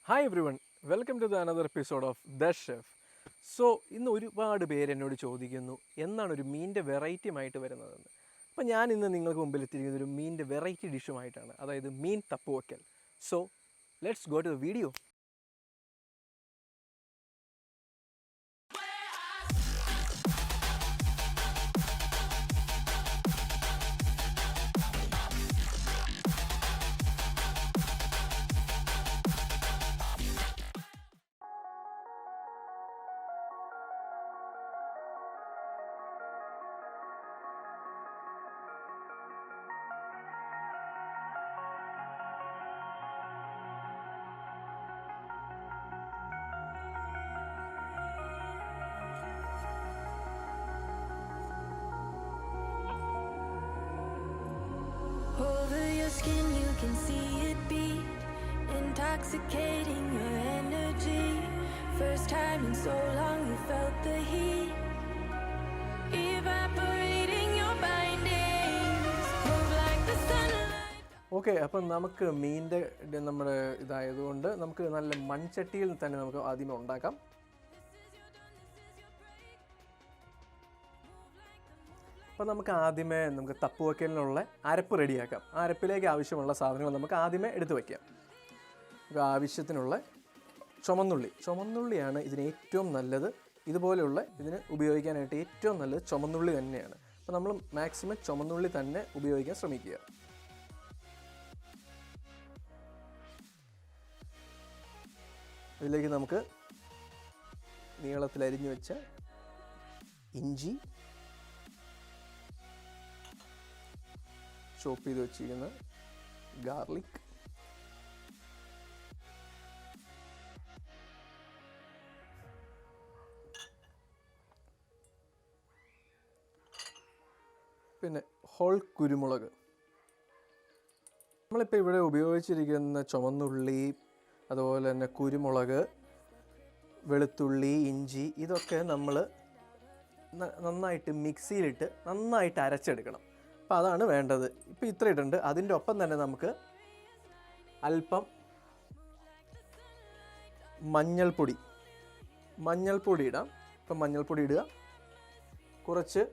Hi everyone, welcome to the another episode of The Chef. So, ഇന്ന് ഒരുപാട് പേര് എന്നോട് ചോദിക്കുന്നു എന്നാണ് ഒരു മീനിൻ്റെ വെറൈറ്റി ആയിട്ട് വരുന്നതെന്ന്. അപ്പോൾ ഞാൻ ഇന്ന് നിങ്ങൾക്ക് മുമ്പിൽ എത്തിയിരിക്കുന്നത് ഒരു മീനിൻ്റെ വെറൈറ്റി ഡിഷുമായിട്ടാണ്, അതായത് മീൻ തപ്പുവക്കൽ. So let's go to the video. Over your skin you can see it beat, intoxicating your energy. First time in so long you felt the heat, evaporating your bindings. Move like the sunlight. Okay, അപ്പം നമുക്ക് മീനിൻ്റെ നമ്മുടെ ഇതായതുകൊണ്ട് നമുക്ക് നല്ല മൺചട്ടിയിൽ തന്നെ നമുക്ക് ആദ്യമേ ഉണ്ടാക്കാം. അപ്പോൾ നമുക്ക് ആദ്യമേ തപ്പുവയ്ക്കലിനുള്ള അരപ്പ് റെഡിയാക്കാം. ആ അരപ്പിലേക്ക് ആവശ്യമുള്ള സാധനങ്ങൾ നമുക്ക് ആദ്യമേ എടുത്തു വയ്ക്കാം. ആവശ്യത്തിനുള്ള ചുമന്നുള്ളിയാണ് ഇതിന് ഏറ്റവും നല്ലത്. ഇതുപോലെയുള്ള ഇതിന് ഉപയോഗിക്കാനായിട്ട് ഏറ്റവും നല്ലത് ചുമന്നുള്ളി തന്നെയാണ്. അപ്പോൾ നമ്മൾ മാക്സിമം ചുമന്നുള്ളി തന്നെ ഉപയോഗിക്കാൻ ശ്രമിക്കുക. ഇതിലേക്ക് നമുക്ക് നീളത്തിൽ അരിഞ്ഞു വെച്ച ഇഞ്ചി, ചോപ്പ് ചെയ്ത് വെച്ചിരിക്കുന്ന ഗാർലിക്, പിന്നെ ഹോൾ കുരുമുളക്. നമ്മളിപ്പോൾ ഇവിടെ ഉപയോഗിച്ചിരിക്കുന്ന ചുവന്നുള്ളി, അതുപോലെ തന്നെ കുരുമുളക്, വെളുത്തുള്ളി, ഇഞ്ചി, ഇതൊക്കെ നമ്മൾ നന്നായിട്ട് മിക്സിയിലിട്ട് നന്നായിട്ട് അരച്ചെടുക്കണം. അപ്പോൾ അതാണ് വേണ്ടത്. ഇപ്പോൾ ഇത്ര ഇട്ടുണ്ട്. അതിൻ്റെ ഒപ്പം തന്നെ നമുക്ക് അല്പം മഞ്ഞൾപ്പൊടി ഇടാം. ഇപ്പം മഞ്ഞൾപ്പൊടി ഇടുക. കുറച്ച്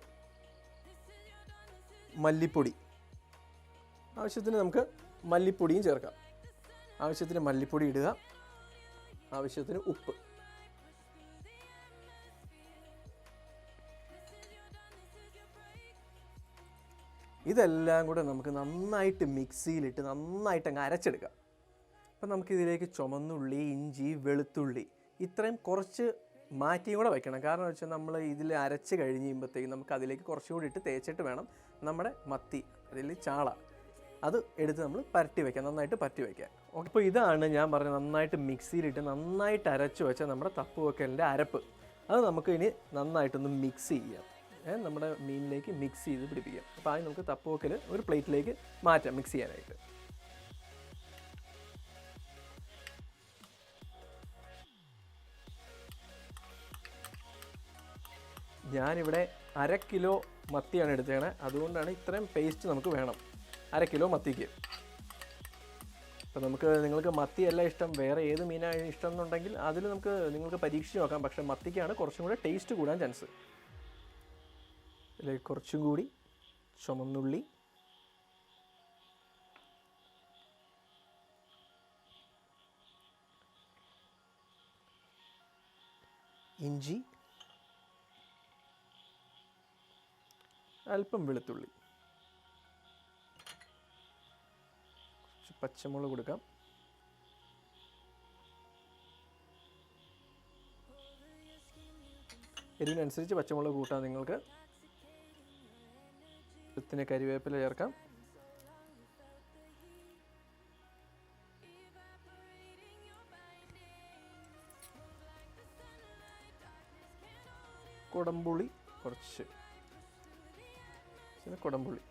മല്ലിപ്പൊടി, ആവശ്യത്തിന് നമുക്ക് മല്ലിപ്പൊടിയും ചേർക്കാം. ആവശ്യത്തിന് മല്ലിപ്പൊടി ഇടുക. ആവശ്യത്തിന് ഉപ്പ്. ഇതെല്ലാം കൂടെ നമുക്ക് നന്നായിട്ട് മിക്സിയിലിട്ട് നന്നായിട്ട് അങ്ങ് അരച്ചെടുക്കാം. അപ്പം നമുക്കിതിലേക്ക് ചുമന്നുള്ളി, ഇഞ്ചി, വെളുത്തുള്ളി ഇത്രയും കുറച്ച് മാറ്റിയും കൂടെ വയ്ക്കണം. കാരണം എന്ന് വെച്ചാൽ നമ്മൾ ഇതിൽ അരച്ച് കഴിഞ്ഞ് കഴിയുമ്പോഴത്തേക്കും നമുക്ക് അതിലേക്ക് കുറച്ചുകൂടി ഇട്ട് തേച്ചിട്ട് വേണം നമ്മുടെ മത്തി, അതിൽ ചാള, അത് എടുത്ത് നമ്മൾ നന്നായിട്ട് പരട്ടി വയ്ക്കാൻ. ഓക്കെ, അപ്പോൾ ഇതാണ് ഞാൻ പറഞ്ഞത്, നന്നായിട്ട് മിക്സിയിലിട്ട് നന്നായിട്ട് അരച്ച് വെച്ച നമ്മുടെ തപ്പുവെക്കലിൻ്റെ അരപ്പ്. അത് നമുക്ക് ഇനി നന്നായിട്ടൊന്ന് മിക്സ് ചെയ്യാം. നമ്മുടെ മീനിലേക്ക് മിക്സ് ചെയ്ത് പിടിപ്പിക്കാം. അപ്പോൾ ആദ്യം നമുക്ക് തപ്പുവെക്കൽ ഒരു പ്ലേറ്റിലേക്ക് മാറ്റാം മിക്സ് ചെയ്യാനായിട്ട്. ഞാനിവിടെ 1/2 കിലോ മത്തിയാണ് എടുത്തേണേ. അതുകൊണ്ടാണ് ഇത്രയും പേസ്റ്റ് നമുക്ക് വേണം 1/2 കിലോ മത്തിക്ക്. അപ്പോൾ നിങ്ങൾക്ക് മത്തിയല്ല ഇഷ്ടം, വേറെ ഏത് മീനാണ് ഇഷ്ടം എന്നുണ്ടെങ്കിൽ അതിൽ നിങ്ങൾക്ക് പരീക്ഷിച്ച് നോക്കാം. പക്ഷേ മത്തിക്കാണ് കുറച്ചും കൂടെ ടേസ്റ്റ് കൂടാൻ ചാൻസ്. ഇതിലേക്ക് കുറച്ചും കൂടി ചുമന്നുള്ളി, ഇഞ്ചി, അല്പം വെളുത്തുള്ളി, കുറച്ച് പച്ചമുളക് കൊടുക്കാം. എരിവിനനുസരിച്ച് പച്ചമുളക് കൂട്ടാം നിങ്ങൾക്ക്. ത്തിന് കരിവേപ്പില ചേർക്കാം. കുടംപുളി കുറച്ച്, കുടംപുളി,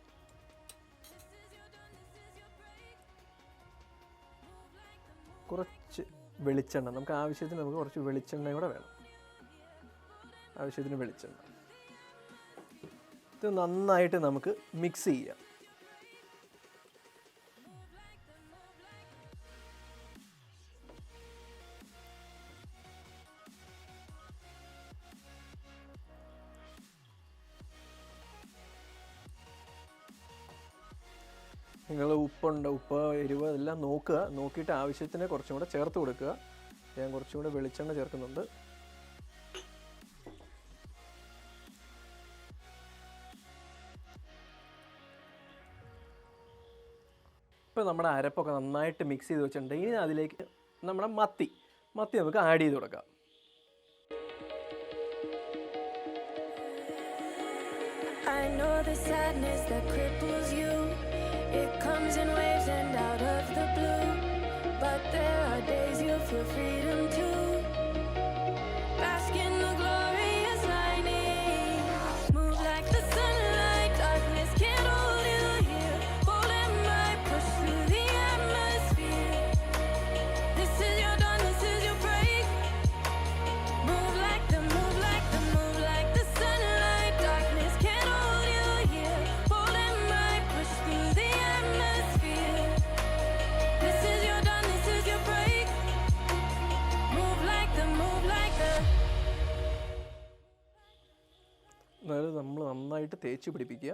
കുറച്ച് വെളിച്ചെണ്ണ. നമുക്ക് ആവശ്യത്തിന് കുറച്ച് വെളിച്ചെണ്ണ കൂടെ വേണം. ആവശ്യത്തിന് വെളിച്ചെണ്ണ. ഇത് നന്നായിട്ട് നമുക്ക് മിക്സ് ചെയ്യാം. നിങ്ങൾ ഉപ്പ് എരിവ് എല്ലാം നോക്കിയിട്ട് ആവശ്യത്തിന് കുറച്ചും കൂടെ ചേർത്ത് കൊടുക്കുക. ഞാൻ കുറച്ചും കൂടെ വെളിച്ചെണ്ണ ചേർക്കുന്നുണ്ട്. ഇപ്പോൾ നമ്മുടെ അരപ്പൊക്കെ നന്നായിട്ട് മിക്സ് ചെയ്ത് വെച്ചിട്ടുണ്ട്. ഇനി അതിലേക്ക് നമ്മുടെ മത്തി നമുക്ക് ആഡ് ചെയ്ത് കൊടുക്കാം. I know the sadness that cripples you. It comes in waves and out of the blue. But there are days you feel freedom too. Bask in the glorious lightning. Move like the sunlight. Darkness can't hold you here. Bold and bright, push through the atmosphere. This is your dawn, this is your break. Move like the sunlight. Darkness can't hold you here. Bold and bright, push through the atmosphere. This is your dawn, this is your break. Move like the അതായത് നമ്മൾ നന്നായിട്ട് തേച്ച് പിടിപ്പിക്കുക.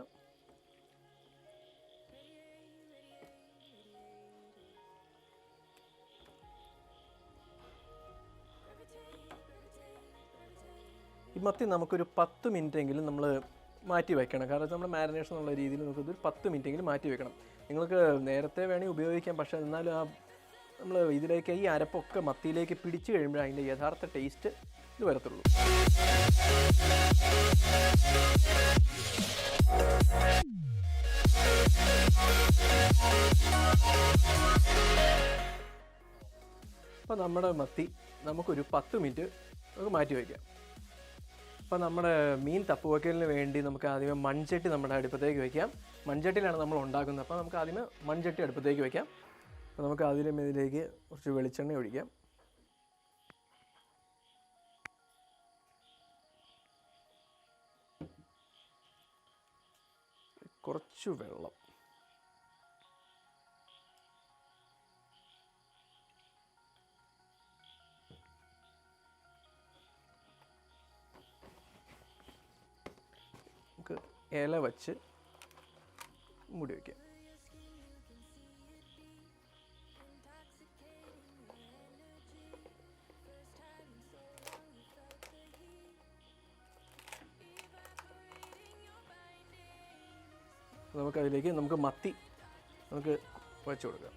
ഈ മത്തി നമുക്കൊരു 10 മിനിറ്റെങ്കിലും നമ്മൾ മാറ്റി വയ്ക്കണം. കാരണം നമ്മുടെ മാരിനേഷൻ എന്നുള്ള രീതിയിൽ നമുക്കൊരു 10 മിനിറ്റെങ്കിലും മാറ്റി വെക്കണം. നിങ്ങൾക്ക് നേരത്തെ വേണമെങ്കിൽ ഉപയോഗിക്കാം. പക്ഷേ എന്നാലും നമ്മൾ ഇതിലേക്ക് ഈ അരപ്പൊക്കെ മത്തിയിലേക്ക് പിടിച്ചു കഴിയുമ്പോൾ അതിൻ്റെ യഥാർത്ഥ ടേസ്റ്റ് ഇത് വരത്തുള്ളൂ. അപ്പോൾ നമ്മുടെ മത്തി നമുക്കൊരു 10 മിനിറ്റ് നമുക്ക് മാറ്റി വയ്ക്കാം. അപ്പോൾ നമ്മുടെ മീൻ തപ്പുവയ്ക്കലിന് വേണ്ടി നമുക്ക് ആദ്യമേ മൺചട്ടി നമ്മുടെ അടുപ്പത്തേക്ക് വയ്ക്കാം. മൺചട്ടിയിലാണ് നമ്മൾ ഉണ്ടാക്കുന്നത്. അപ്പോൾ നമുക്ക് ആദ്യമേ മൺചട്ടി അടുപ്പത്തേക്ക് വയ്ക്കാം. അപ്പോൾ നമുക്ക് ഇതിലേക്ക് കുറച്ച് വെളിച്ചെണ്ണ ഒഴിക്കാം. കുറച്ച് വെള്ളം, നമുക്ക് ഇല വച്ച് മൂടി വയ്ക്കാം. നമുക്കതിലേക്ക് മത്തി നമുക്ക് വച്ച് കൊടുക്കാം.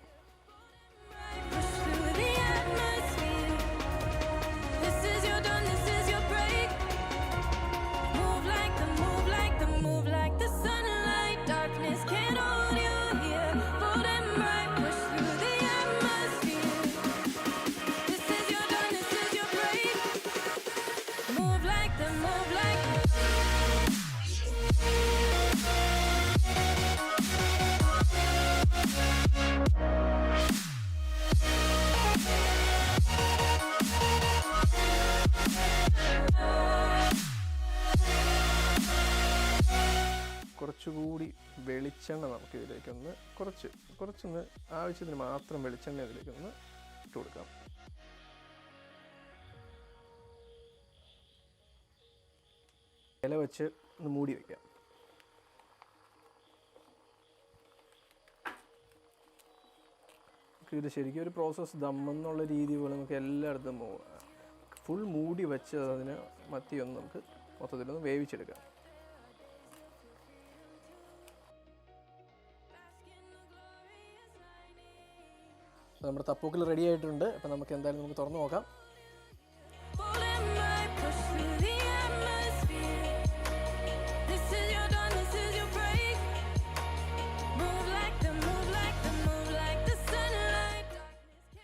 കുറച്ചുകൂടി വെളിച്ചെണ്ണ നമുക്ക് ഇതിലേക്കൊന്ന് കുറച്ചൊന്ന് ആവശ്യത്തിന് മാത്രം വെളിച്ചെണ്ണ ഇതിലേക്കൊന്ന് ഇട്ട് കൊടുക്കാം. ഇല വെച്ച് ഒന്ന് മൂടി വയ്ക്കാം. ഇത് ശരിക്കും ഒരു പ്രോസസ്സ് ദമ്മെന്നുള്ള രീതി പോലെ നമുക്ക് എല്ലായിടത്തും ഫുൾ മൂടി വെച്ച് അതിന് മത്തിയൊന്ന് നമുക്ക് മൊത്തത്തിലൊന്ന് വേവിച്ചെടുക്കാം. നമ്മുടെ തപ്പൂക്കൽ റെഡി ആയിട്ടുണ്ട്. അപ്പോൾ നമുക്ക് എന്തായാലും നമുക്ക് തുറന്നു നോക്കാം.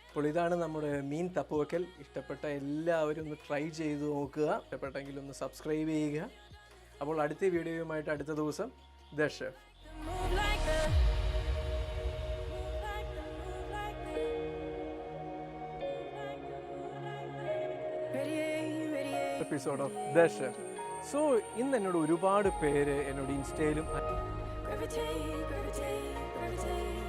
അപ്പോൾ ഇതാണ് നമ്മുടെ മീൻ തപ്പുവയ്ക്കൽ. ഇഷ്ടപ്പെട്ട എല്ലാവരും ഒന്ന് ട്രൈ ചെയ്ത് നോക്കുക. ഇഷ്ടപ്പെട്ടെങ്കിൽ ഒന്ന് സബ്സ്ക്രൈബ് ചെയ്യുക. അപ്പോൾ അടുത്ത വീഡിയോയുമായിട്ട് അടുത്ത ദിവസം the chef episode of the chef. So ഇന്ന് എന്നോട് ഒരുപാട് പേര് എന്നോട് ഇൻസ്റ്റയിലും